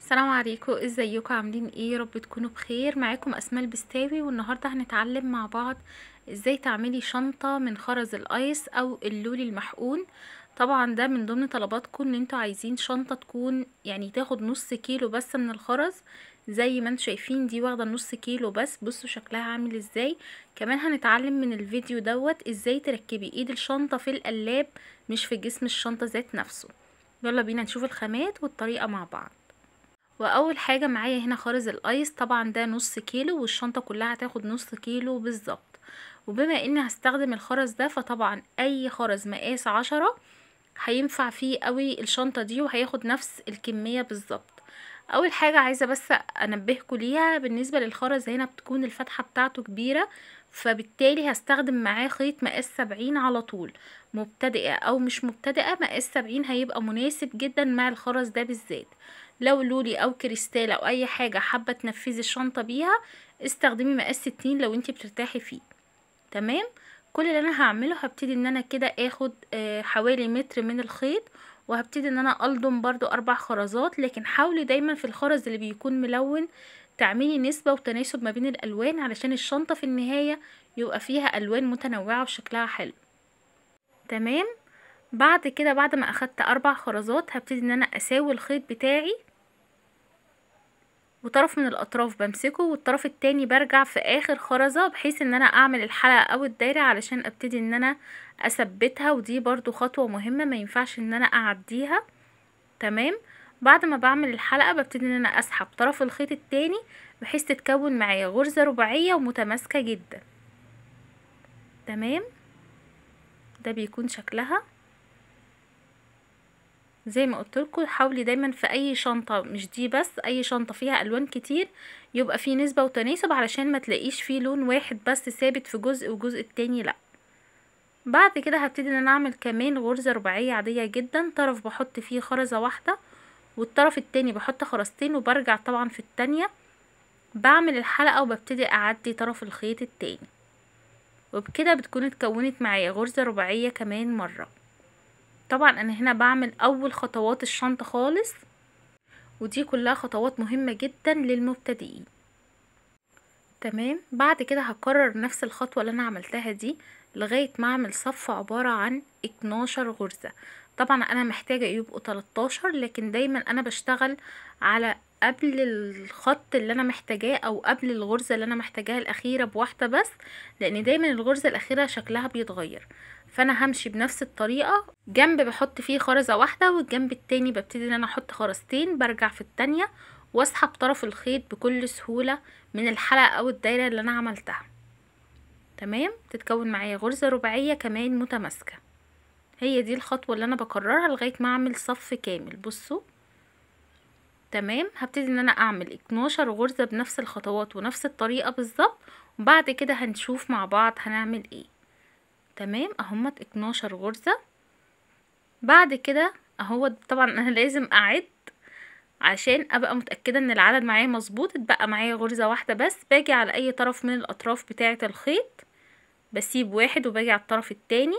السلام عليكم، ازيكم؟ عاملين ايه؟ يا رب تكونوا بخير. معاكم اسماء البستاوي، والنهارده هنتعلم مع بعض ازاي تعملي شنطة من خرز الايس او اللولي المحقون. طبعا ده من ضمن طلباتكم ان انتوا عايزين شنطة تكون يعني تاخد نص كيلو بس من الخرز. زي ما انتوا شايفين دي واخدة نص كيلو بس، بصوا شكلها عامل ازاي. كمان هنتعلم من الفيديو دوت ازاي تركبي ايد الشنطة في القلاب مش في جسم الشنطة ذات نفسه. يلا بينا نشوف الخامات والطريقة مع بعض. واول حاجة معايا هنا خرز الايس، طبعا ده نص كيلو والشنطة كلها هتاخد نص كيلو بالظبط. وبما اني هستخدم الخرز ده فطبعا اي خرز مقاس 10 هينفع فيه قوي الشنطة دي وهياخد نفس الكمية بالظبط. اول حاجة عايزة بس انبهكوا ليها، بالنسبة للخرز هنا بتكون الفتحة بتاعته كبيرة، فبالتالي هستخدم معاه خيط مقاس 70 على طول. مبتدئة او مش مبتدئة، مقاس 70 هيبقى مناسب جدا مع الخرز ده بالذات. لو لولي او كريستال او اي حاجة حابة تنفذي الشنطة بيها، استخدمي مقاس 60 لو انتي بترتاحي فيه. تمام. كل اللي انا هعمله هبتدي ان انا كده اخد حوالي متر من الخيط، وهبتدي ان انا الضم برضو 4 خرزات. لكن حاولي دايما في الخرز اللي بيكون ملون تعملي نسبة وتناسب ما بين الالوان، علشان الشنطة في النهاية يبقى فيها الوان متنوعة وشكلها حلو. تمام. بعد كده بعد ما اخدت 4 خرزات هبتدي ان انا اساوي الخيط بتاعي، وطرف من الاطراف بمسكه والطرف التاني برجع في اخر خرزة، بحيث ان انا اعمل الحلقة او الدايرة علشان ابتدي ان انا اثبتها. ودي برضو خطوة مهمة ما ينفعش ان انا اعديها. تمام. بعد ما بعمل الحلقة ببتدي ان انا اسحب طرف الخيط التاني بحيث تتكون معايا غرزة رباعية ومتماسكة جدا. تمام. ده بيكون شكلها زي ما قلتلكوا. حاولي دايما في اي شنطة، مش دي بس، اي شنطة فيها الوان كتير يبقى في نسبة وتناسب، علشان ما تلاقيش فيه لون واحد بس ثابت في جزء والجزء التاني لا. بعد كده هبتدي ان انا اعمل كمان غرزة رباعية عادية جدا، طرف بحط فيه خرزة واحدة والطرف التاني بحط خرزتين، وبرجع طبعا في التانية بعمل الحلقة وببتدي اعدي طرف الخيط التاني، وبكده بتكون اتكونت معايا غرزة رباعية كمان مرة. طبعا انا هنا بعمل اول خطوات الشنطة خالص، ودي كلها خطوات مهمة جدا للمبتدئين. تمام. بعد كده هكرر نفس الخطوة اللي انا عملتها دي لغاية ما اعمل صف عبارة عن 12 غرزة. طبعا انا محتاجة يبقوا 13، لكن دايما انا بشتغل على قبل الخط اللي انا محتاجاه او قبل الغرزة اللي انا محتاجاها الاخيرة بواحدة بس، لان دايما الغرزة الاخيرة شكلها بيتغير. فانا همشي بنفس الطريقة، جنب بحط فيه خرزة واحدة والجنب التاني ببتدي ان انا احط خرزتين، برجع في التانية واسحب طرف الخيط بكل سهولة من الحلقة او الدايرة اللي انا عملتها. تمام. تتكون معايا غرزة رباعية كمان متماسكة. هي دي الخطوة اللي انا بكررها لغاية ما اعمل صف كامل. بصوا. تمام. هبتدي ان انا اعمل 12 غرزة بنفس الخطوات ونفس الطريقة بالظبط، وبعد كده هنشوف مع بعض هنعمل ايه. تمام. اهمت 12 غرزة. بعد كده اهو طبعا انا لازم اعد عشان ابقى متأكدة ان العدد معايا مظبوط. اتبقى معايا غرزة واحدة بس، باجي على اي طرف من الاطراف بتاعة الخيط بسيب واحد وباجي على الطرف التاني،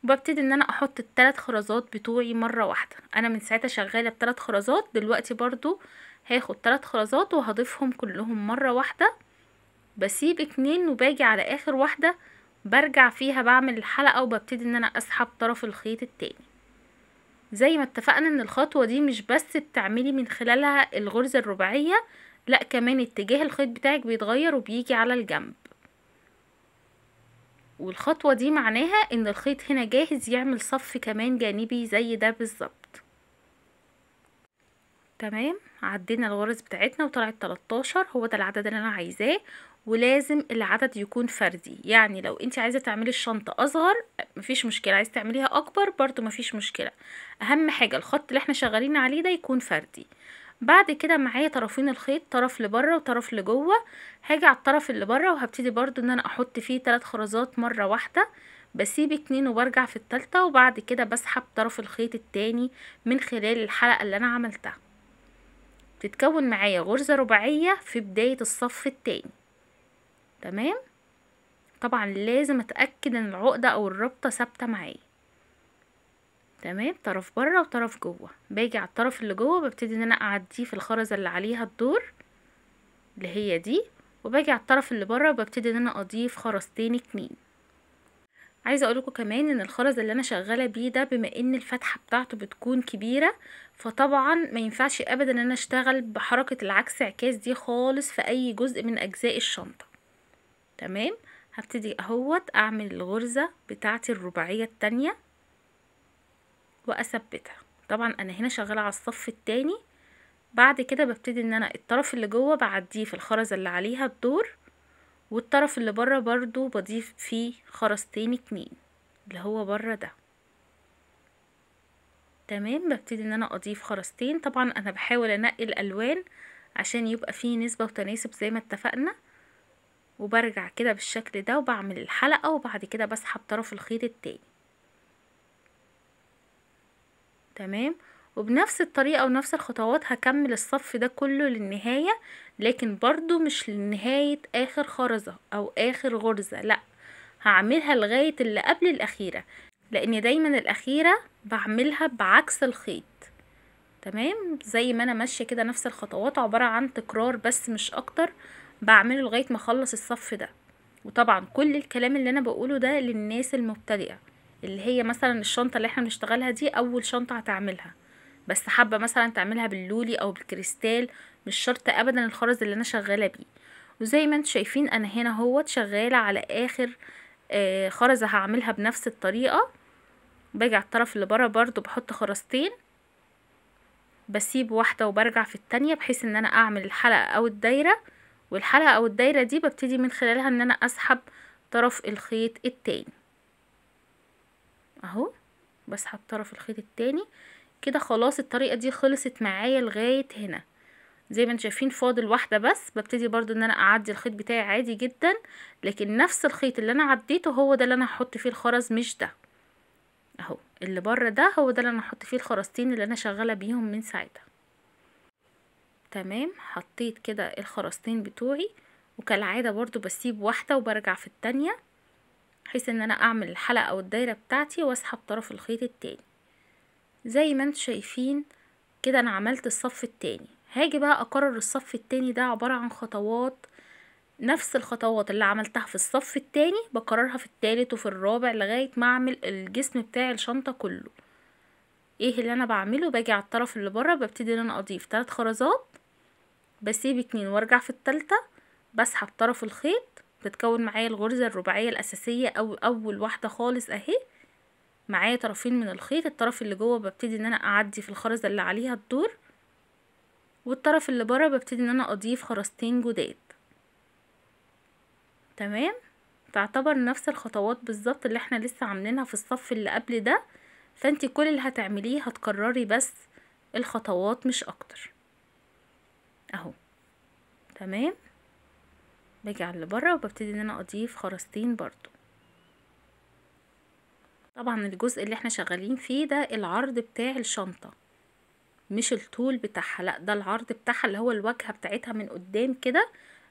وببتدي ان انا احط الثلاث خرزات بتوعي مرة واحدة. انا من ساعتها شغالة بثلاث خرزات، دلوقتي برضو هاخد 3 خرزات وهضيفهم كلهم مرة واحدة، بسيب 2 وباجي على اخر واحدة برجع فيها بعمل الحلقة، وببتدي ان انا اسحب طرف الخيط التاني. زي ما اتفقنا ان الخطوة دي مش بس بتعملي من خلالها الغرزة الرباعية، لا كمان اتجاه الخيط بتاعك بيتغير وبيجي على الجنب. والخطوة دي معناها ان الخيط هنا جاهز يعمل صف كمان جانبي زي ده بالظبط. تمام. عدينا الغرز بتاعتنا وطلعت 13، هو ده العدد اللي انا عايزاه. ولازم العدد يكون فردي، يعني لو انت عايزة تعملي الشنطة اصغر مفيش مشكلة، عايزة تعمليها اكبر برضو مفيش مشكلة. اهم حاجة الخط اللي احنا شغالين عليه ده يكون فردي. بعد كده معايا طرفين الخيط، طرف لبره وطرف لجوه. هاجي على الطرف اللي بره وهبتدي برضو ان انا احط فيه 3 خرزات مرة واحدة، بسيب 2 وبرجع في التالتة، وبعد كده بسحب طرف الخيط التاني من خلال الحلقة اللي انا عملتها. تتكون معايا غرزة رباعية في بداية الصف التاني. تمام. طبعا لازم اتأكد ان العقدة او الربطة ثابتة معايا. تمام، طرف بره وطرف جوه. باجي على الطرف اللي جوه ببتدي ان انا اعديه في الخرزة اللي عليها الدور اللي هي دي، وباجي على الطرف اللي بره وببتدي ان انا اضيف خرزتين اتنين. عايزه اقولكوا كمان ان الخرز اللي انا شغاله بيه ده بما ان الفتحه بتاعته بتكون كبيره، فطبعا ما ينفعش ابدا ان انا اشتغل بحركه العكس عكاس دي خالص في اي جزء من اجزاء الشنطه. تمام، هبتدي اهوت اعمل الغرزه بتاعتي الرباعيه التانية واثبتها. طبعا انا هنا شغاله على الصف التاني. بعد كده ببتدي ان انا الطرف اللي جوه بعديه في الخرزه اللي عليها الدور، والطرف اللي بره برضو بضيف فيه خرزتين اتنين اللي هو بره ده. تمام، ببتدي ان انا اضيف خرزتين. طبعا انا بحاول انقي الالوان عشان يبقى فيه نسبة وتناسب زي ما اتفقنا، وبرجع كده بالشكل ده وبعمل الحلقة، وبعد كده بسحب طرف الخيط التاني. تمام، وبنفس الطريقة ونفس الخطوات هكمل الصف ده كله للنهاية، لكن برضو مش لنهاية اخر خرزة او اخر غرزة، لا، هعملها لغاية اللي قبل الاخيرة، لان دايما الاخيرة بعملها بعكس الخيط. تمام، زي ما انا ماشية كده نفس الخطوات، عبارة عن تكرار بس مش اكتر، بعمله لغاية ما اخلص الصف ده. وطبعا كل الكلام اللي انا بقوله ده للناس المبتدئة، اللي هي مثلا الشنطة اللي احنا بنشتغلها دي اول شنطة هتعملها، بس حابة مثلا تعملها باللولي او بالكريستال، مش شرط ابدا الخرز اللي انا شغالة بيه. وزي ما انتوا شايفين انا هنا هوت شغالة على اخر خرزة هعملها بنفس الطريقة. باجي على الطرف اللي برا برضو بحط خرزتين، بسيب واحدة وبرجع في التانية بحيث ان انا اعمل الحلقة او الدايرة، والحلقة او الدايرة دي ببتدي من خلالها ان انا اسحب طرف الخيط التاني اهو، بسحب طرف الخيط التاني كده. خلاص الطريقة دي خلصت معايا لغاية هنا. زي ما انتم شايفين فاضل واحدة بس، ببتدي برضو ان انا اعدي الخيط بتاعي عادي جدا، لكن نفس الخيط اللي انا عديته هو ده اللي انا هحط فيه الخرز، مش ده اهو اللي بره ده، هو ده اللي انا هحط فيه الخرزتين اللي انا شغالة بيهم من ساعتها. تمام، حطيت كده الخرزتين بتوعي، وكالعادة برضو بسيب واحدة وبرجع في التانية بحيث ان انا اعمل الحلقة او الدايرة بتاعتي واسحب طرف الخيط التاني. زي ما انتم شايفين كده انا عملت الصف التاني. هاجي بقى اكرر الصف التاني ده، عبارة عن خطوات، نفس الخطوات اللي عملتها في الصف التاني بكررها في التالت وفي الرابع لغاية ما اعمل الجسم بتاع الشنطة كله. ايه اللي انا بعمله؟ باجي على الطرف اللي بره ببتدي ان انا اضيف 3 خرزات، بسيب 2 وارجع في التالتة، بسحب طرف الخيط، بتكون معايا الغرزة الرباعية الاساسية او اول واحدة خالص اهي. معايا طرفين من الخيط، الطرف اللي جوه ببتدي ان انا اعدي في الخرزة اللي عليها الدور، والطرف اللي بره ببتدي ان انا اضيف خرزتين جداد. تمام، تعتبر نفس الخطوات بالظبط اللي احنا لسه عاملينها في الصف اللي قبل ده، فانتي كل اللي هتعمليه هتكرري بس الخطوات مش اكتر اهو. تمام، باجي على اللي بره وببتدي ان انا اضيف خرزتين برضو. طبعا الجزء اللي احنا شغالين فيه ده العرض بتاع الشنطة، مش الطول بتاعها، لا ده العرض بتاعها اللي هو الواجهة بتاعتها من قدام كده.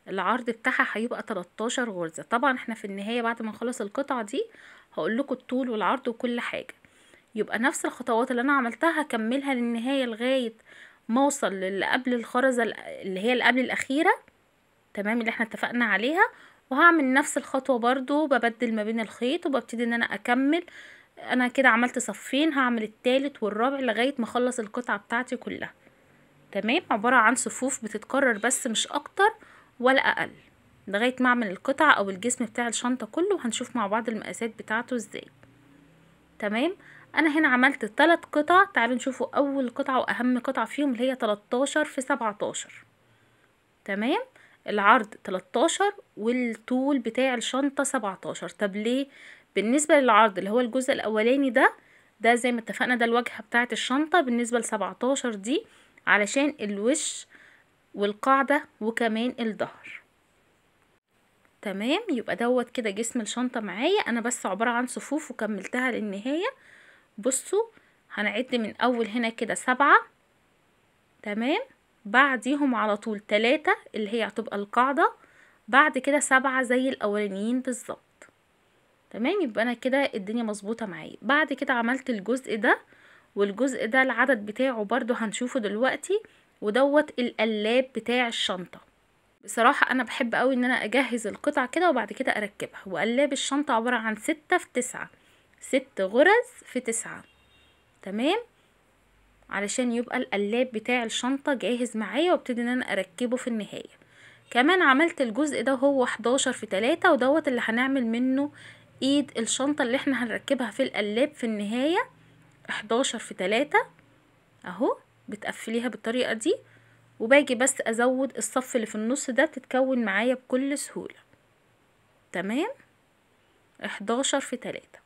العرض بتاعها هيبقى 13 غرزة. طبعا احنا في النهاية بعد ما نخلص القطعة دي هقول لكم الطول والعرض وكل حاجة. يبقى نفس الخطوات اللي انا عملتها هكملها للنهاية لغاية ما اوصل للي قبل الخرزة اللي هي اللي قبل الاخيرة. تمام، اللي احنا اتفقنا عليها. وهعمل نفس الخطوة برضو، ببدل ما بين الخيط وببتدي ان انا اكمل. انا كده عملت صفين، هعمل التالت والرابع لغاية ما اخلص القطعة بتاعتي كلها. تمام، عبارة عن صفوف بتتكرر بس مش اكتر ولا اقل، لغاية ما اعمل القطعة او الجسم بتاع الشنطة كله، وهنشوف مع بعض المقاسات بتاعته ازاي. تمام، انا هنا عملت 3 قطع. تعالوا نشوفوا اول قطعة واهم قطعة فيهم اللي هي 13 في 17. تمام، العرض 13 والطول بتاع الشنطة 17. طب ليه؟ بالنسبة للعرض اللي هو الجزء الاولاني ده زي ما اتفقنا ده الواجهة بتاعة الشنطة. بالنسبة ل17 دي علشان الوش والقاعدة وكمان الظهر. تمام، يبقى دوت كده جسم الشنطة معايا انا، بس عبارة عن صفوف وكملتها للنهاية. بصوا هنعد من اول هنا كده 7. تمام، بعديهم على طول 3 اللي هي هتبقى القاعدة، بعد كده 7 زي الاولانيين بالظبط. تمام، يبقى انا كده الدنيا مظبوطة معايا. بعد كده عملت الجزء ده والجزء ده العدد بتاعه برضو هنشوفه دلوقتي، ودوت القلاب بتاع الشنطة. بصراحة انا بحب قوي ان انا اجهز القطع كده وبعد كده اركبها. وقلاب الشنطة عبارة عن 6 في 9، 6 غرز في 9. تمام، علشان يبقى القلاب بتاع الشنطة جاهز معايا وابتدي ان انا اركبه في النهاية. كمان عملت الجزء ده هو 11 في 3، ودوت اللي هنعمل منه ايد الشنطة اللي احنا هنركبها في القلاب في النهاية. 11 في 3 اهو، بتقفليها بالطريقة دي، وباجي بس ازود الصف اللي في النص ده، بتتكون معايا بكل سهولة. تمام، 11 في 3.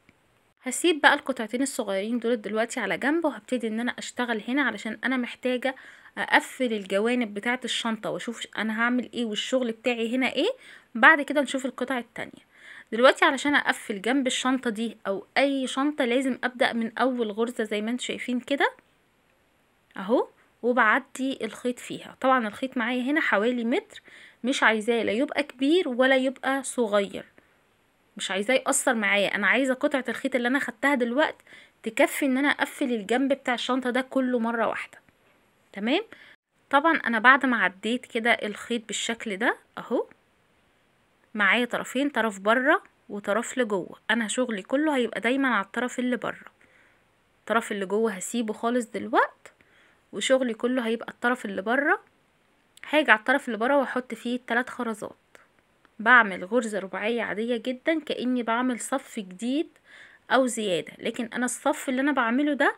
هسيب بقى القطعتين الصغيرين دول دلوقتي على جنب، وهبتدي ان انا اشتغل هنا علشان انا محتاجة اقفل الجوانب بتاعة الشنطة واشوف انا هعمل ايه والشغل بتاعي هنا ايه. بعد كده نشوف القطع التانية. دلوقتي علشان اقفل جنب الشنطة دي او اي شنطة لازم ابدأ من اول غرزة زي ما انتم شايفين كده اهو، وبعدي الخيط فيها. طبعا الخيط معايا هنا حوالي متر، مش عايزاه لا يبقى كبير ولا يبقى صغير، مش عايزاه يأثر معايا. انا عايزة قطعة الخيط اللي انا خدتها دلوقتي تكفي ان انا اقفل الجنب بتاع الشنطة ده كله مرة واحدة. تمام، طبعا انا بعد ما عديت كده الخيط بالشكل ده اهو، معايا طرفين، طرف بره وطرف لجوه. انا شغلي كله هيبقى دايما على الطرف اللي بره، الطرف اللي جوه هسيبه خالص دلوقت، وشغلي كله هيبقى الطرف اللي بره. هاجي على الطرف اللي بره واحط فيه 3 خرزات، بعمل غرزة رباعية عادية جدا كأني بعمل صف جديد او زيادة. لكن انا الصف اللي انا بعمله ده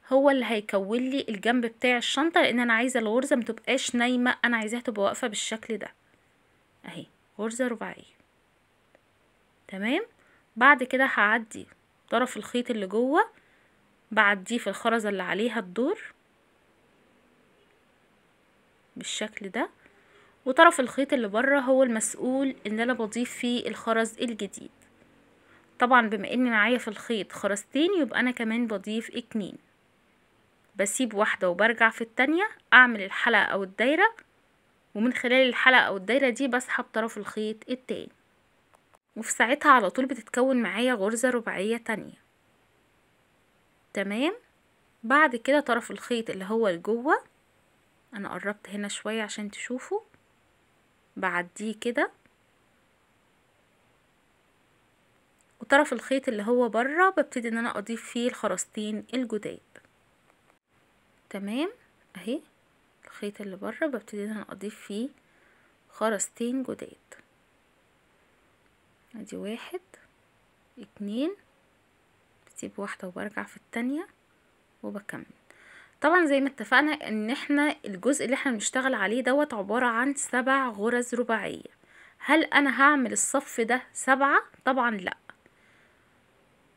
هو اللي هيكون لي الجنب بتاع الشنطة، لان انا عايزة الغرزة متبقاش نايمة، انا عايزاها تبقى واقفة بالشكل ده اهي، غرزة رباعية. تمام، بعد كده هعدي طرف الخيط اللي جوه، بعديه في الخرزة اللي عليها الدور بالشكل ده، وطرف الخيط اللي بره هو المسؤول ان انا بضيف فيه الخرز الجديد. طبعا بما ان معايا في الخيط خرزتين يبقى انا كمان بضيف 2، بسيب واحدة وبرجع في التانية اعمل الحلقة او الدايرة، ومن خلال الحلقة او الدايرة دي بسحب طرف الخيط التاني، وفي ساعتها على طول بتتكون معايا غرزة رباعية تانية. تمام، بعد كده طرف الخيط اللي هو لجوه، انا قربت هنا شوية عشان تشوفوا، بعديه كده، وطرف الخيط اللي هو بره ببتدي ان انا اضيف فيه الخرزتين الجداد. تمام اهي، الخيط اللي بره ببتدي ان انا اضيف فيه خرزتين جداد، ادي 1 2، بسيب واحدة وبرجع في التانية وبكمل. طبعا زي ما اتفقنا ان احنا الجزء اللي احنا بنشتغل عليه دوت عبارة عن 7 غرز رباعية. هل انا هعمل الصف ده 7؟ طبعا لا،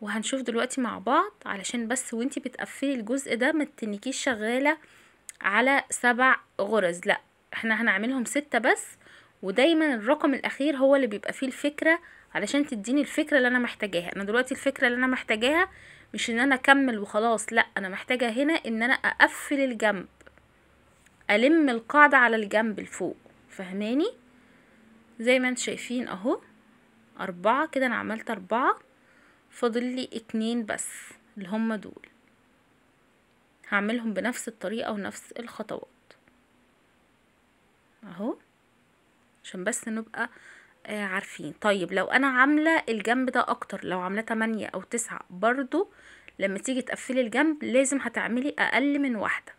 وهنشوف دلوقتي مع بعض. علشان بس وانتي بتقفلي الجزء ده ما تنكيش شغالة على 7 غرز، لا احنا هنعملهم 6 بس. ودايما الرقم الاخير هو اللي بيبقى فيه الفكرة، علشان تديني الفكرة اللي انا محتاجاها. انا دلوقتي الفكرة اللي انا محتاجاها مش ان انا اكمل وخلاص، لا انا محتاجة هنا ان انا اقفل الجنب، الم القاعدة على الجنب الفوق. فهماني؟ زي ما انتم شايفين اهو 4 كده، انا عملت 4، فاضل لي 2 بس اللي هم دول، هعملهم بنفس الطريقة ونفس الخطوات اهو، عشان بس نبقى عارفين. طيب لو انا عاملة الجنب ده اكتر، لو عاملة 8 او 9 برضو، لما تيجي تقفلي الجنب لازم هتعملي اقل من واحدة،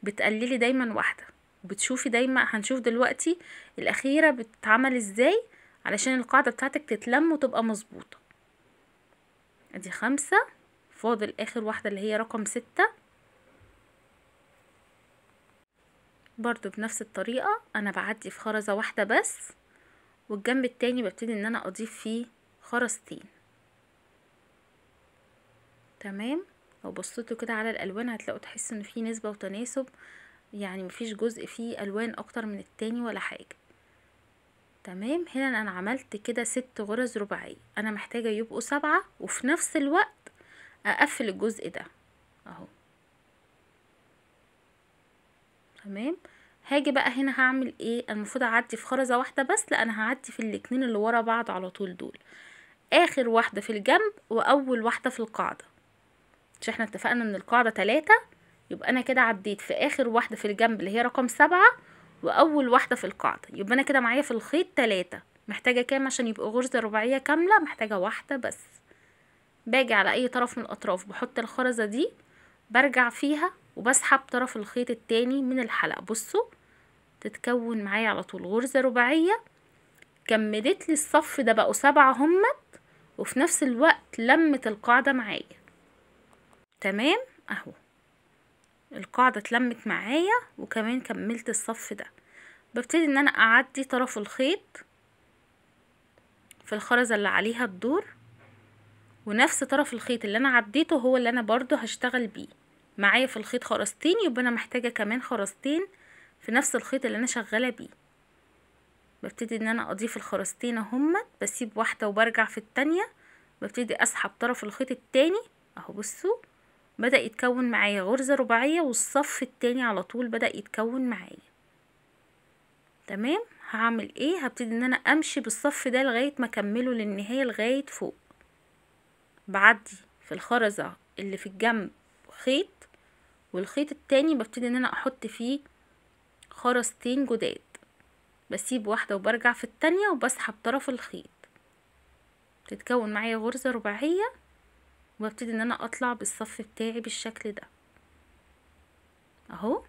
بتقللي دايما واحدة، وبتشوفي دايما، هنشوف دلوقتي الاخيرة بتتعمل ازاي علشان القاعدة بتاعتك تتلم وتبقى مظبوطة. ادي 5، فاضل اخر واحدة اللي هي رقم 6. برضو بنفس الطريقة انا بعدي في خرزة واحدة بس، والجنب التاني ببتدي ان انا اضيف فيه خرزتين. تمام، لو بصيتوا كده على الالوان هتلاقوا تحسوا ان في نسبة وتناسب، يعني مفيش جزء فيه الوان اكتر من التاني ولا حاجة. تمام، هنا انا عملت كده 6 غرز رباعية، انا محتاجة يبقوا 7 وفي نفس الوقت اقفل الجزء ده اهو. تمام، هاجي بقى هنا هعمل ايه؟ المفروض اعدي في خرزة واحدة بس، لا انا هعدي في الاتنين اللي ورا بعض على طول دول، اخر واحدة في الجنب واول واحدة في القاعدة. مش احنا اتفقنا ان القاعدة 3؟ يبقى انا كده عديت في اخر واحدة في الجنب اللي هي رقم 7، واول واحدة في القاعدة. يبقى انا كده معايا في الخيط 3. محتاجة كام عشان يبقى غرزة رباعية كاملة؟ محتاجة واحدة بس. باجي على اي طرف من الاطراف، بحط الخرزة دي، برجع فيها وبسحب طرف الخيط التاني من الحلقة. بصوا تتكون معايا على طول غرزة رباعية، كملت لي الصف ده، بقوا 7 همت، وفي نفس الوقت لمت القاعدة معايا. تمام اهو، القاعدة اتلمت معايا وكمان كملت الصف ده. ببتدي ان انا اعدي طرف الخيط في الخرزة اللي عليها الدور، ونفس طرف الخيط اللي انا عديته هو اللي انا برضو هشتغل بيه. معايا في الخيط خرزتين، يبقى انا محتاجة كمان خرزتين في نفس الخيط اللي انا شغالة بيه. ببتدي ان انا اضيف الخرزتين اهمت، بسيب واحدة وبرجع في التانية، ببتدي اسحب طرف الخيط التاني اهو. بصوا بدأ يتكون معايا غرزة رباعية، والصف التاني على طول بدأ يتكون معايا. تمام. هعمل ايه؟ هبتدي ان انا امشي بالصف ده لغاية ما اكمله للنهاية لغاية فوق. بعدي في الخرزة اللي في الجنب خيط، والخيط التاني ببتدي ان انا احط فيه خرزتين جداد، بسيب واحدة وبرجع في التانية وبسحب طرف الخيط، تتكون معايا غرزة رباعية، وببتدي ان انا اطلع بالصف بتاعي بالشكل ده اهو.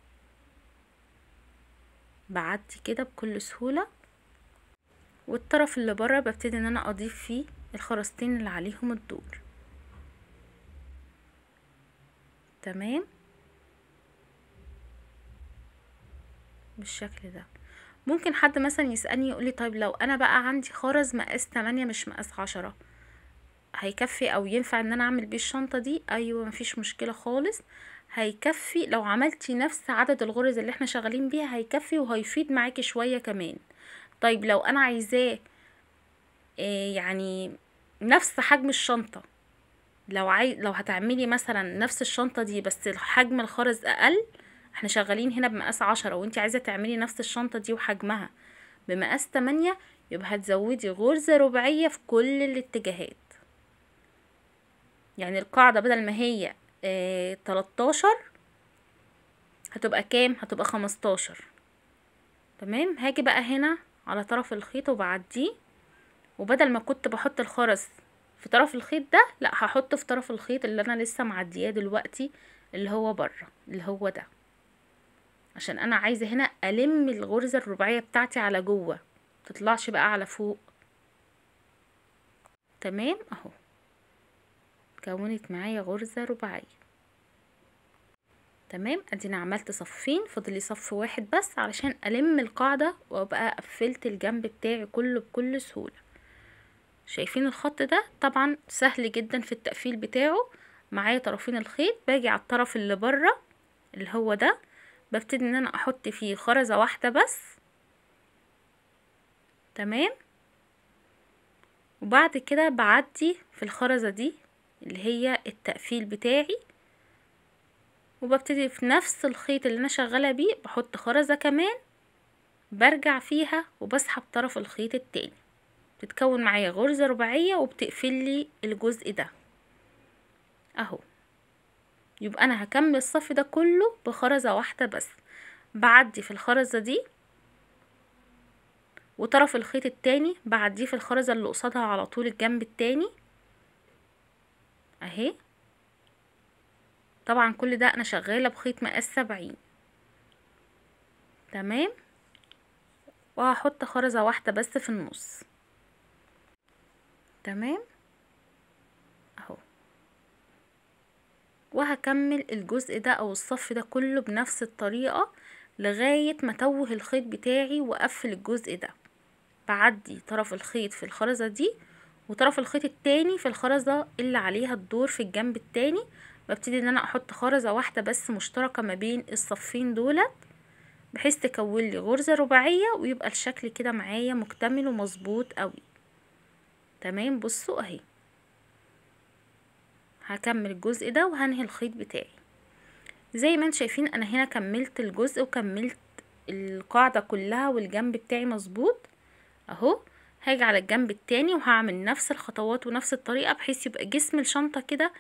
بعدي كده بكل سهولة، والطرف اللي بره ببتدي ان انا اضيف فيه الخرزتين اللي عليهم الدور. تمام بالشكل ده. ممكن حد مثلا يسألني يقولي طيب لو انا بقى عندي خرز مقاس 8 مش مقاس 10، هيكفي او ينفع ان انا اعمل بيه الشنطة دي؟ ايوه مفيش مشكلة خالص، هيكفي. لو عملتي نفس عدد الغرز اللي احنا شغالين بيها هيكفي، وهيفيد معاكي شوية كمان. طيب لو انا عايزاه يعني نفس حجم الشنطة، لو هتعملي مثلا نفس الشنطة دي بس حجم الخرز اقل، احنا شغالين هنا بمقاس 10، وانتي عايزة تعملي نفس الشنطة دي وحجمها بمقاس 8، يبقى هتزودي غرزة رباعية في كل الاتجاهات. يعني القاعدة بدل ما هي 13 هتبقى كام؟ هتبقى 15. تمام. هاجي بقى هنا على طرف الخيط وبعديه، وبدل ما كنت بحط الخرز في طرف الخيط ده، لا هحطه في طرف الخيط اللي انا لسه معدياه دلوقتي اللي هو بره، اللي هو ده، عشان انا عايزه هنا الم الغرزه الرباعيه بتاعتي على جوه، متطلعش بقى على فوق. تمام اهو، كونت معايا غرزه رباعيه. تمام. ادينا عملت صفين، فاضل لي صف واحد بس علشان الم القاعده وابقى قفلت الجنب بتاعي كله بكل سهوله. شايفين الخط ده؟ طبعا سهل جدا في التقفيل بتاعه. معايا طرفين الخيط، باجي على الطرف اللي بره اللي هو ده، ببتدي ان انا احط فيه خرزة واحدة بس. تمام. وبعد كده بعدي في الخرزة دي اللي هي التقفيل بتاعي، وببتدي في نفس الخيط اللي انا شغالة بيه بحط خرزة كمان، برجع فيها وبسحب طرف الخيط التاني، بتتكون معايا غرزة رباعية وبتقفل لي الجزء ده اهو. يبقى انا هكمل الصف ده كله بخرزة واحدة بس. بعدي في الخرزة دي، وطرف الخيط التاني بعديه في الخرزة اللي قصادها على طول الجنب التاني اهي. طبعا كل ده انا شغالة بخيط مقاس 70. تمام. وهحط خرزة واحدة بس في النص. تمام اهو. وهكمل الجزء ده او الصف ده كله بنفس الطريقة لغاية ما توه الخيط بتاعي واقفل الجزء ده. بعدي طرف الخيط في الخرزة دي، وطرف الخيط التاني في الخرزة اللي عليها الدور في الجنب التاني، ببتدي ان انا احط خرزة واحدة بس مشتركة ما بين الصفين دولت، بحيث تكون لي غرزة رباعية ويبقى الشكل كده معايا مكتمل ومظبوط قوي. تمام. بصوا اهي، هكمل الجزء ده وهنهي الخيط بتاعي. زي ما انتم شايفين انا هنا كملت الجزء وكملت القاعدة كلها والجنب بتاعي مظبوط اهو. هاجي على الجنب التاني وهعمل نفس الخطوات ونفس الطريقة، بحيث يبقى جسم الشنطة كده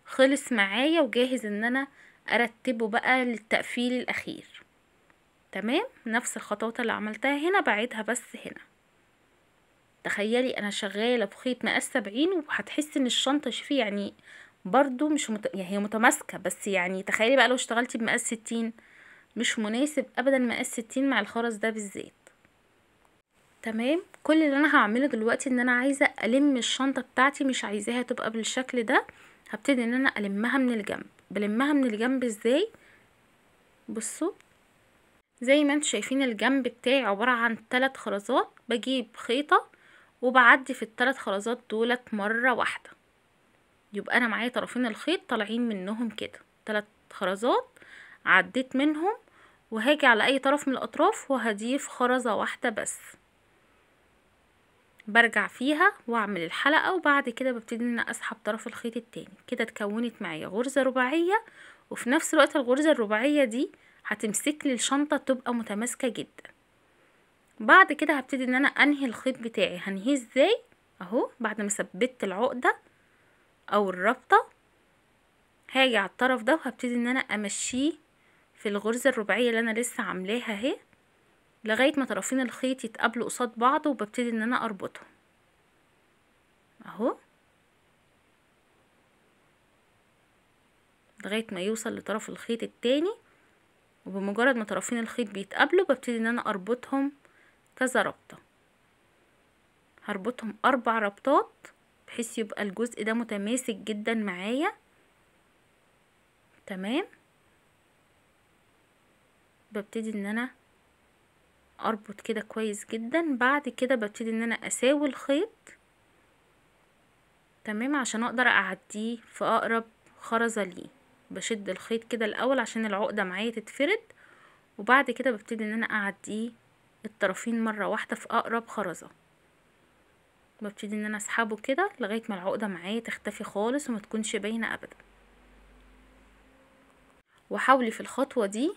خلص معايا وجاهز ان انا ارتبه بقى للتقفيل الاخير. تمام، نفس الخطوات اللي عملتها هنا بعيدها بس هنا. تخيلي انا شغالة بخيط مقاس 70 وهتحسي ان الشنطة شوفي يعني برضو مش يعني هي متماسكة، بس يعني تخيلي بقى لو اشتغلتي بمقاس 60 مش مناسب ابدا مقاس 60 مع الخرز ده بالذات. تمام، كل اللي انا هعمله دلوقتي ان انا عايزة الم الشنطة بتاعتي، مش عايزاها تبقى بالشكل ده. هبتدي ان انا المها من الجنب. بلمها من الجنب ازاي؟ بصوا زي ما انتوا شايفين الجنب بتاعي عبارة عن 3 خرزات. بجيب خيطة وبعدي في ال3 خرزات دولت مرة واحدة، يبقى انا معايا طرفين الخيط طالعين منهم كده 3 خرزات، عديت منهم وهاجي على اي طرف من الاطراف وهضيف خرزة واحدة بس، برجع فيها واعمل الحلقة، وبعد كده ببتدي ان انا اسحب طرف الخيط التاني. كده اتكونت معايا غرزة رباعية، وفي نفس الوقت الغرزة الرباعية دي هتمسك لي الشنطة تبقى متماسكة جدا. بعد كده هبتدي ان انا انهي الخيط بتاعي. هنهيه ازاي؟ اهو بعد ما ثبت العقدة او الرابطة هاجي على الطرف ده وهبتدي ان انا امشيه في الغرزة الرباعية اللي انا لسه عاملاها اهي لغاية ما طرفين الخيط يتقابلوا قصاد بعض، وببتدي ان انا اربطهم اهو لغاية ما يوصل لطرف الخيط التاني. وبمجرد ما طرفين الخيط بيتقابلوا ببتدي ان انا اربطهم كذا ربطة. هربطهم 4 ربطات بحيث يبقى الجزء ده متماسك جدا معايا. تمام، ببتدي ان انا اربط كده كويس جدا. بعد كده ببتدي ان انا اساوي الخيط تمام عشان اقدر اعديه في اقرب خرزة ليه. بشد الخيط كده الاول عشان العقدة معايا تتفرد، وبعد كده ببتدي ان انا اعديه الطرفين مرة واحدة في اقرب خرزة. ببتدي ان انا اسحبه كده لغاية ما العقدة معايا تختفي خالص وما تكونش باينة ابدا. وحاولي في الخطوة دي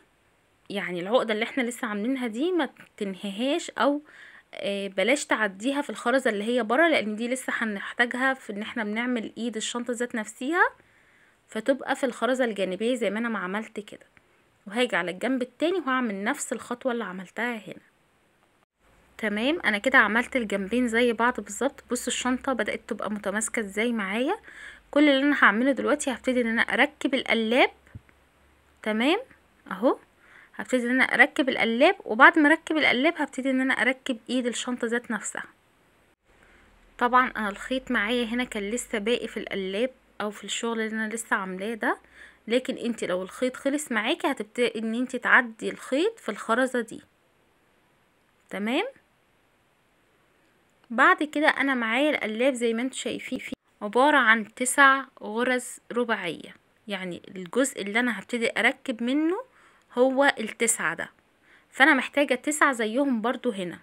يعني العقدة اللي احنا لسه عاملينها دي ما تنهيهاش، او بلاش تعديها في الخرزة اللي هي برا، لان دي لسه هنحتاجها في ان احنا بنعمل ايد الشنطة ذات نفسها، فتبقى في الخرزة الجانبية زي ما انا ما عملت كده. وهاجي على الجنب التاني وهعمل نفس الخطوة اللي عملتها هنا. تمام، انا كده عملت الجنبين زي بعض بالظبط. بصوا الشنطة بدأت تبقى متماسكة ازاي معايا. كل اللي انا هعمله دلوقتي هبتدي ان انا اركب القلاب. تمام اهو هبتدي ان انا اركب القلاب، وبعد ما اركب القلاب هبتدي ان انا اركب ايد الشنطة ذات نفسها. طبعا انا الخيط معايا هنا كان لسه باقي في القلاب او في الشغل اللي انا لسه عاملاه ده، لكن انت لو الخيط خلص معاكي هتبتدي ان انت تعدي الخيط في الخرزة دي. تمام، بعد كده انا معايا القلاب زي ما انتوا شايفين فيه عبارة عن 9 غرز رباعية، يعني الجزء اللي انا هبتدي اركب منه هو ال9 ده، فانا محتاجة 9 زيهم برضو هنا.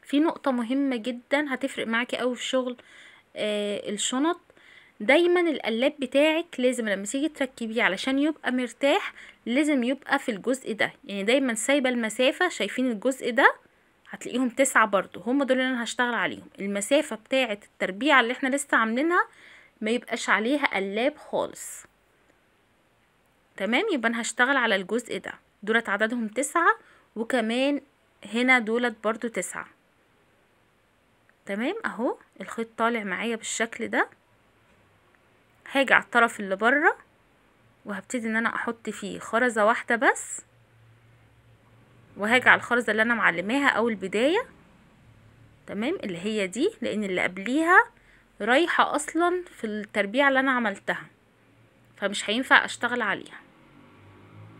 في نقطة مهمة جدا هتفرق معاكي اوي في شغل الشنط. دايما القلاب بتاعك لازم لما تيجي تركبيه علشان يبقى مرتاح لازم يبقى في الجزء ده، يعني دايما سايبة المسافة. شايفين الجزء ده هتلاقيهم 9 برضو، هم دول اللي انا هشتغل عليهم. المسافة بتاعة التربيعة اللي احنا لسه عاملينها ما يبقاش عليها قلاب خالص. تمام، يبقى انا هشتغل على الجزء ده. دولت عددهم 9، وكمان هنا دولت برضو 9. تمام اهو الخيط طالع معايا بالشكل ده. هاجي على الطرف اللي بره وهبتدي ان انا احط فيه خرزة واحدة بس، وهاجي على الخرزة اللي انا معلماها او البداية. تمام، اللي هي دي، لان اللي قبليها رايحة اصلا في التربيع اللي انا عملتها فمش هينفع اشتغل عليها.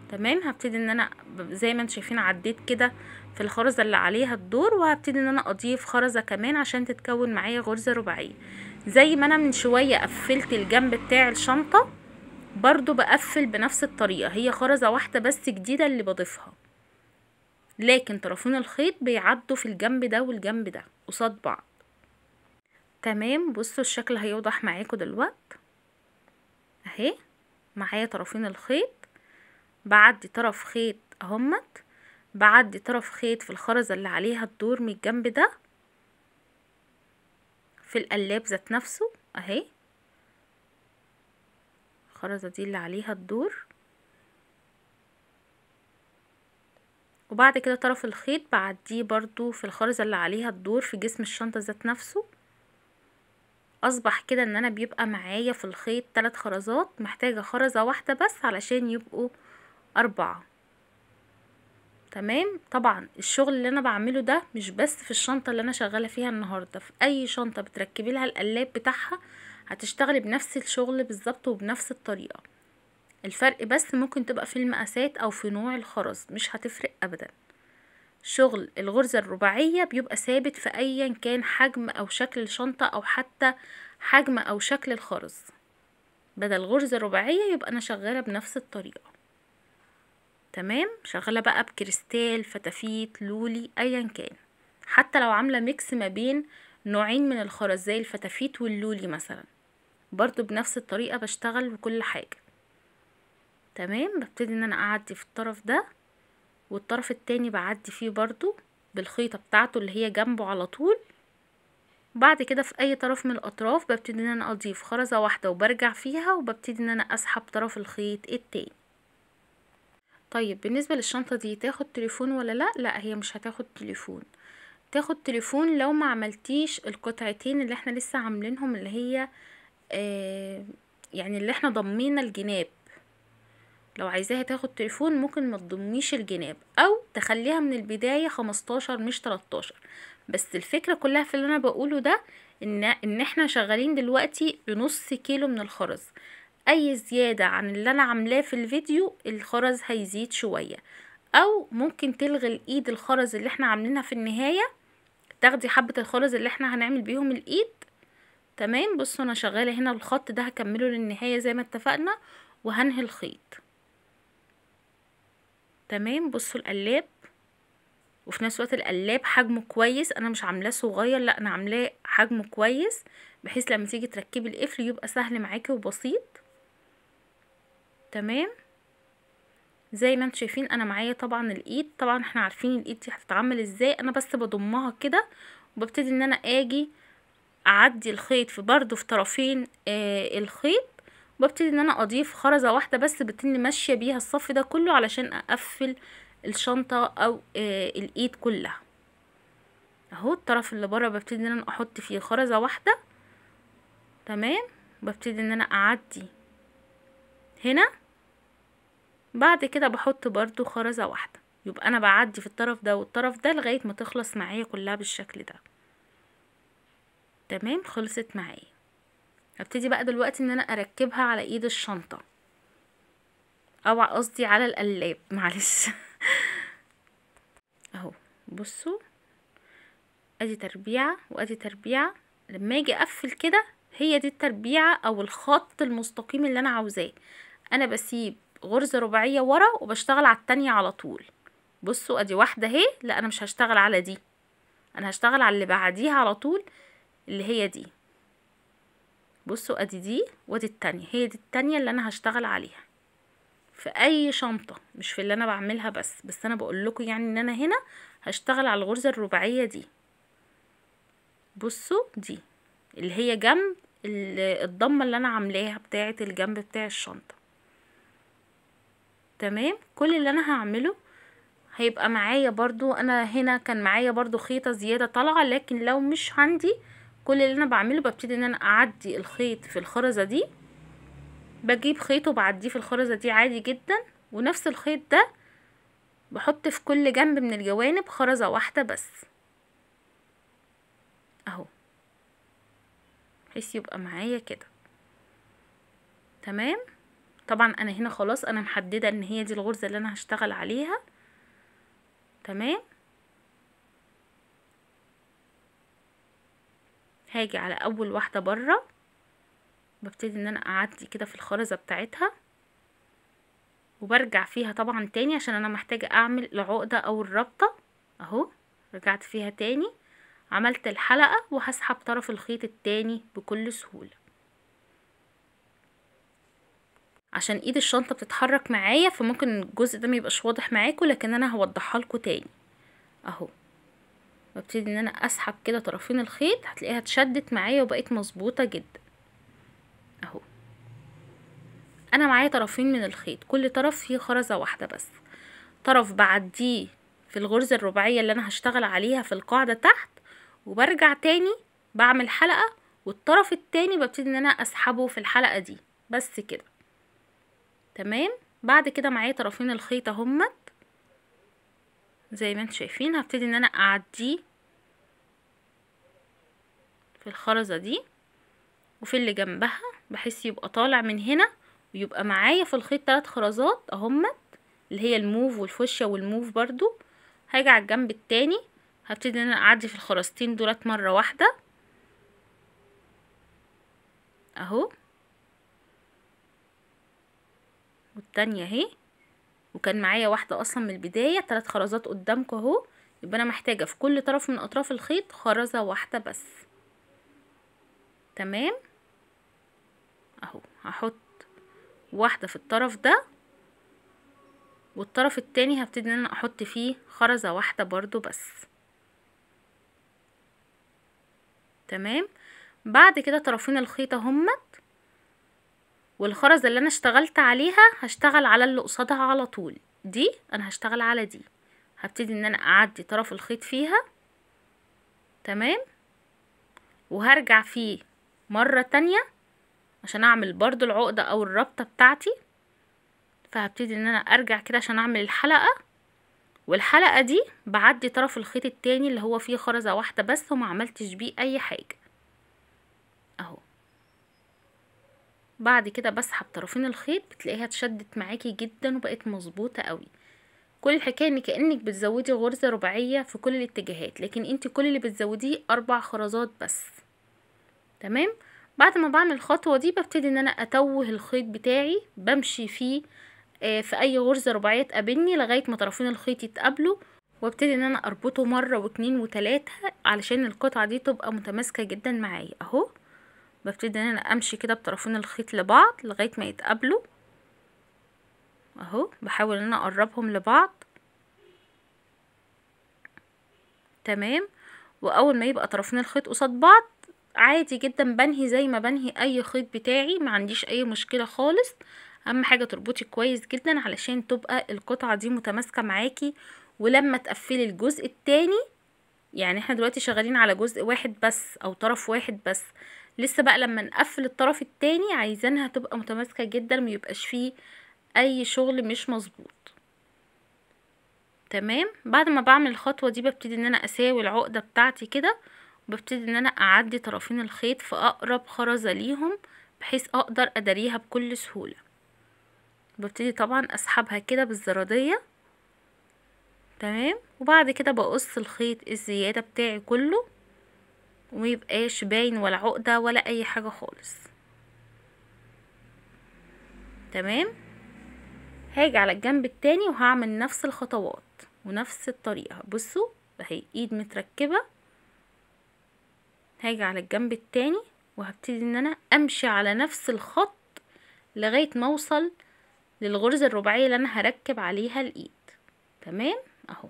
تمام، هبتدي ان انا زي ما انتم شايفين عديت كده في الخرزة اللي عليها الدور، وهبتدي ان انا اضيف خرزة كمان عشان تتكون معايا غرزة رباعية. زي ما انا من شوية قفلت الجنب بتاع الشنطة برضو بقفل بنفس الطريقة، هي خرزة واحدة بس جديدة اللي بضيفها، لكن طرفين الخيط بيعدوا في الجنب ده والجنب ده قصاد بعض. تمام، بصوا الشكل هيوضح معاكم دلوقتي اهي. معايا طرفين الخيط، بعدي طرف خيط اهمت، بعدي طرف خيط في الخرزة اللي عليها الدور من الجنب ده في القلاب ذات نفسه اهي، الخرزة دي اللي عليها الدور. وبعد كده طرف الخيط بعديه برضو في الخرزة اللي عليها الدور في جسم الشنطة ذات نفسه. اصبح كده ان انا بيبقى معايا في الخيط 3 خرزات، محتاجة خرزة واحدة بس علشان يبقوا 4. تمام. طبعا الشغل اللي انا بعمله ده مش بس في الشنطة اللي انا شغالة فيها النهاردة، في اي شنطة بتركبي لها القلاب بتاعها هتشتغلي بنفس الشغل بالظبط وبنفس الطريقة. الفرق بس ممكن تبقى في المقاسات او في نوع الخرز، مش هتفرق ابدا. شغل الغرزة الرباعية بيبقى ثابت في ايا كان حجم او شكل الشنطة او حتى حجم او شكل الخرز. بدل غرزة رباعية يبقى انا شغالة بنفس الطريقة. تمام. شغالة بقى بكريستال، فتافيت، لولي، ايا كان. حتى لو عاملة ميكس ما بين نوعين من الخرز زي الفتافيت واللولي مثلا، برضو بنفس الطريقة بشتغل بكل حاجة. تمام. ببتدي ان انا اعدي في الطرف ده، والطرف التاني بعدي فيه برضو بالخيطة بتاعته اللي هي جنبه على طول. بعد كده في اي طرف من الاطراف ببتدي ان انا اضيف خرزة واحدة وبرجع فيها، وببتدي ان انا اسحب طرف الخيط التاني. طيب بالنسبة للشنطة دي تاخد تليفون ولا لا؟ لا، هي مش هتاخد تليفون. تاخد تليفون لو ما عملتيش القطعتين اللي احنا لسه عاملينهم، اللي هي يعني اللي احنا ضمينا الجناب. لو عايزاها تاخد تليفون ممكن ما تضميش الجناب، او تخليها من البداية 15 مش 13. بس الفكرة كلها في اللي انا بقوله ده ان احنا شغالين دلوقتي بنص كيلو من الخرز. اي زيادة عن اللي انا عاملاه في الفيديو الخرز هيزيد شوية، او ممكن تلغي الايد الخرز اللي احنا عاملينها في النهاية، تاخدي حبة الخرز اللي احنا هنعمل بيهم الايد. تمام. بصوا انا شغالة هنا الخط ده هكمله للنهاية زي ما اتفقنا، وهنهي الخيط. تمام. بصوا القلاب، وفي نفس الوقت القلاب حجمه كويس، انا مش عاملاه صغير، لا انا عاملاه حجمه كويس بحيث لما تيجي تركبي القفل يبقى سهل معاكي وبسيط. تمام. زي ما انتم شايفين انا معايا طبعا الايد، طبعا احنا عارفين الايد دي هتتعمل ازاي. انا بس بضمها كده وببتدي ان انا اجي اعدي الخيط في برضو في طرفين الخيط، وببتدي ان انا اضيف خرزة واحدة بس بتني ماشية بيها الصف ده كله علشان اقفل الشنطة او الايد كلها. اهو الطرف اللي بره ببتدي ان انا احط فيه خرزة واحدة. تمام. ببتدي ان انا اعدي هنا، بعد كده بحط برضو خرزة واحدة، يبقى انا بعدي في الطرف ده والطرف ده لغاية ما تخلص معايا كلها بالشكل ده. تمام. خلصت معايا. هبتدي بقى دلوقتي ان انا اركبها على ايد الشنطة، او قصدي على القلاب، معلش. اهو بصوا، ادي تربيعة وادي تربيعة. لما اجي اقفل كده هي دي التربيعة او الخط المستقيم اللي انا عاوزاه. انا بسيب غرزة رباعية ورا وبشتغل على التانية على طول. بصوا ادي واحدة اهي، لا انا مش هشتغل على دي، انا هشتغل على اللي بعديها على طول اللي هي دي. بصوا ادي دي وادي التانية، هي دي التانية اللي انا هشتغل عليها في اي شنطة، مش في اللي انا بعملها بس انا بقول لكم يعني ان انا هنا هشتغل على الغرزة الرباعية دي. بصوا دي اللي هي جنب الضمة اللي انا عاملاها بتاعة الجنب بتاع الشنطة. تمام. كل اللي انا هعمله هيبقى معايا برضو، انا هنا كان معايا برضو خيطة زيادة طالعة، لكن لو مش عندي كل اللي انا بعمله ببتدي ان انا اعدي الخيط في الخرزة دي، بجيب خيط وبعديه في الخرزة دي عادي جدا، ونفس الخيط ده بحط في كل جنب من الجوانب خرزة واحدة بس اهو، بحيث يبقى معايا كده. تمام. طبعا انا هنا خلاص انا محددة ان هي دي الغرزة اللي انا هشتغل عليها. تمام. هاجي على اول واحدة بره، ببتدي ان انا اعدي كده في الخرزة بتاعتها، وبرجع فيها طبعا تاني عشان انا محتاجة اعمل العقدة او الربطة اهو. رجعت فيها تاني، عملت الحلقة وهسحب طرف الخيط التاني بكل سهولة. عشان ايد الشنطة بتتحرك معايا فممكن الجزء ده ميبقاش واضح معاكم، لكن انا هوضحها لكم تاني اهو. ببتدي ان انا اسحب كده طرفين الخيط، هتلاقيها اتشدت معايا وبقت مظبوطة جدا اهو. انا معايا طرفين من الخيط، كل طرف فيه خرزة واحدة بس. طرف بعديه في الغرزة الرباعية اللي انا هشتغل عليها في القاعدة تحت، وبرجع تاني بعمل حلقة، والطرف التاني ببتدي ان انا اسحبه في الحلقة دي بس كده. تمام. بعد كده معايا طرفين الخيط اهمت زي ما انتم شايفين، هبتدي ان انا اعديه في الخرزة دي وفي اللي جنبها، بحيث يبقى طالع من هنا ويبقى معايا في الخيط 3 خرزات اهمت، اللي هي الموف والفوشيا والموف برضو. هاجي على الجنب التاني هبتدي ان انا اعدي في الخرزتين دولت مرة واحدة اهو، والتانية اهي، وكان معايا واحدة اصلا من البداية. 3 خرزات قدامكم اهو، يبقى انا محتاجة في كل طرف من اطراف الخيط خرزة واحدة بس. تمام اهو، هحط واحدة في الطرف ده، والطرف التاني هبتدي ان انا احط فيه خرزة واحدة برضو بس. تمام. بعد كده طرفين الخيط اهمت، والخرزة اللي انا اشتغلت عليها هشتغل على اللي قصادها على طول، دي انا هشتغل على دي، هبتدي ان انا اعدي طرف الخيط فيها. تمام. وهرجع فيه مرة تانية عشان اعمل برضو العقدة او الربطة بتاعتي، فهبتدي ان انا ارجع كده عشان اعمل الحلقة، والحلقة دي بعدي طرف الخيط التاني اللي هو فيه خرزة واحدة بس وما عملتش بيه اي حاجة اهو. بعد كده بسحب طرفين الخيط، بتلاقيها اتشدت معاكي جدا وبقت مظبوطة قوي. كل الحكاية ان كأنك بتزودي غرزة رباعية في كل الاتجاهات، لكن انت كل اللي بتزوديه 4 خرزات بس. تمام. بعد ما بعمل الخطوة دي ببتدي ان انا اتوه الخيط بتاعي، بمشي فيه في اي غرزة رباعية تقابلني لغاية ما طرفين الخيط يتقابلوا، وابتدي ان انا اربطه مرة واتنين وتلاتة علشان القطعة دي تبقى متماسكة جدا معايا اهو. ببتدي ان انا امشي كده بطرفين الخيط لبعض لغاية ما يتقابلوا اهو، بحاول ان انا اقربهم لبعض. تمام. واول ما يبقى طرفين الخيط قصاد بعض عادي جدا بنهي زي ما بنهي اي خيط بتاعي، ما عنديش اي مشكلة خالص. اهم حاجة تربطي كويس جدا علشان تبقى القطعة دي متماسكة معاكي، ولما تقفلي الجزء التاني، يعني احنا دلوقتي شغالين على جزء واحد بس او طرف واحد بس، لسه بقى لما نقفل الطرف التاني عايزينها تبقى متماسكة جدا وميبقاش فيه اي شغل مش مظبوط. تمام. بعد ما بعمل الخطوة دي ببتدي ان انا اساوي العقدة بتاعتي كده، وببتدي ان انا اعدي طرفين الخيط في اقرب خرزة ليهم بحيث اقدر اداريها بكل سهولة. ببتدي طبعا اسحبها كده بالزرادية. تمام. وبعد كده بقص الخيط الزيادة بتاعي كله وميبقاش باين ولا عقدة ولا اي حاجة خالص. تمام. هاجي على الجنب التاني وهعمل نفس الخطوات ونفس الطريقة. بصوا اهي ايد متركبة، هاجي على الجنب التاني وهبتدي ان انا امشي على نفس الخط لغاية ما اوصل للغرزة الرباعية اللي انا هركب عليها الايد. تمام اهو،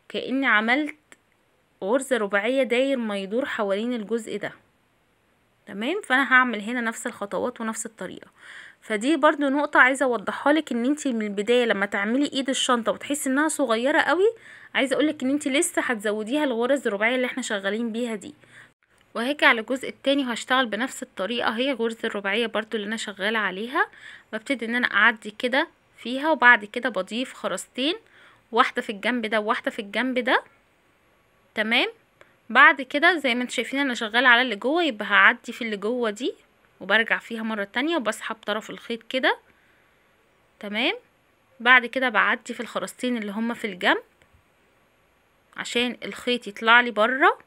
كأني عملت غرزة رباعية داير ما يدور حوالين الجزء ده. تمام. فانا هعمل هنا نفس الخطوات ونفس الطريقة. فدي برضو نقطة عايزة اوضحها لك، ان انتي من البداية لما تعملي ايد الشنطة وتحسي انها صغيرة قوي، عايزة اقولك ان انتي لسه هتزوديها الغرز الرباعية اللي احنا شغالين بيها دي. وهاجي على الجزء التاني وهشتغل بنفس الطريقة، هي غرزة الرباعية برضو اللي انا شغالة عليها. ببتدي ان انا اعدي كده فيها، وبعد كده بضيف خرزتين، واحدة في الجنب ده وواحدة في الجنب ده. تمام. بعد كده زي ما انتم شايفين انا شغالة على اللي جوه، يبقى هعدي في اللي جوه دي وبرجع فيها مرة تانية وبسحب طرف الخيط كده. تمام. بعد كده بعدي في الخرزتين اللي هما في الجنب عشان الخيط يطلع لي بره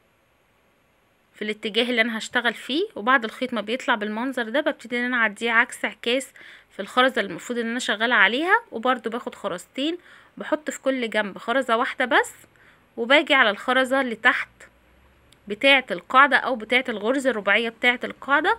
في الاتجاه اللي انا هشتغل فيه، وبعد الخيط ما بيطلع بالمنظر ده ببتدي ان انا اعديه عكس عكاس في الخرزة اللي المفروض ان انا شغالة عليها، وبرده باخد خرزتين بحط في كل جنب خرزة واحدة بس، وباجي على الخرزة اللي تحت بتاعة القاعدة او بتاعة الغرزة الرباعية بتاعة القاعدة،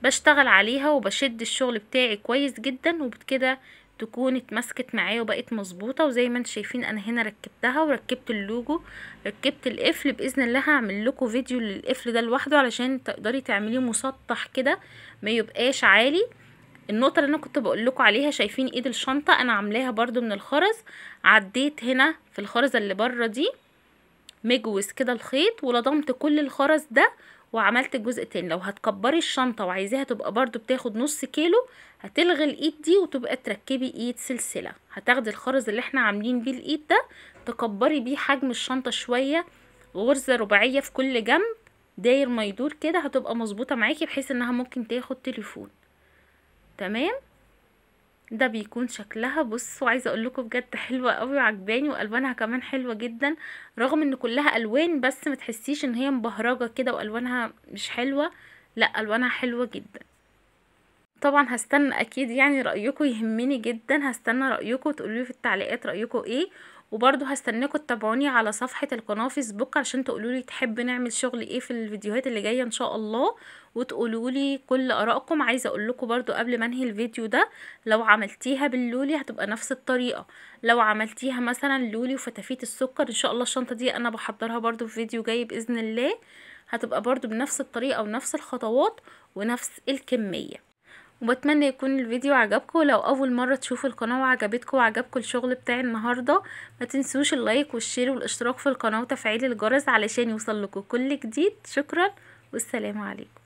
بشتغل عليها وبشد الشغل بتاعي كويس جدا، وبكده تكون اتمسكت معايا وبقت مظبوطه. وزي ما انتم شايفين انا هنا ركبتها وركبت اللوجو، ركبت القفل. باذن الله هعمل لكم فيديو للقفل ده لوحده علشان تقدري تعمليه مسطح كده ما يبقاش عالي. النقطة اللي انا كنت بقول لكم عليها، شايفين ايد الشنطة انا عاملاها برضو من الخرز، عديت هنا في الخرزة اللي بره دي مجوز كده الخيط ولضمت كل الخرز ده وعملت الجزء التاني. لو هتكبري الشنطة وعايزاها تبقى برضو بتاخد نص كيلو، هتلغي الايد دي وتبقى تركبي ايد سلسلة. هتاخدي الخرز اللي احنا عاملين بيه الايد ده تكبري بيه حجم الشنطة شوية، غرزة رباعية في كل جنب داير ما يدور كده، هتبقى مظبوطة معاكي بحيث انها ممكن تاخد تليفون. تمام، ده بيكون شكلها. بصوا عايزه اقول لكم بجد حلوه قوي وعجباني، والوانها كمان حلوه جدا، رغم ان كلها الوان بس ما تحسيش ان هي مبهرجه كده والوانها مش حلوه، لا الوانها حلوه جدا. طبعا هستنى اكيد يعني رايكم، يهمني جدا، هستنى رايكم وتقولوا لي في التعليقات رايكم ايه. وبرضو هستناكم تتابعوني على صفحة القناة فيسبوك عشان تقولوا لي تحب نعمل شغل ايه في الفيديوهات اللي جاية ان شاء الله، وتقولوا لي كل ارائكم. عايزة اقول لكم برضو قبل ما انهي الفيديو ده، لو عملتيها باللولي هتبقى نفس الطريقة، لو عملتيها مثلا لولي وفتافيت السكر ان شاء الله الشنطة دي انا بحضرها برضو في فيديو جاي باذن الله، هتبقى برضو بنفس الطريقة ونفس الخطوات ونفس الكمية. وبتمنى يكون الفيديو عجبكم. لو اول مرة تشوفوا القناة وعجبتكم وعجبكم الشغل بتاعي النهاردة، ما تنسوش اللايك والشير والاشتراك في القناة وتفعيل الجرس علشان يوصل لكم كل جديد. شكرا والسلام عليكم.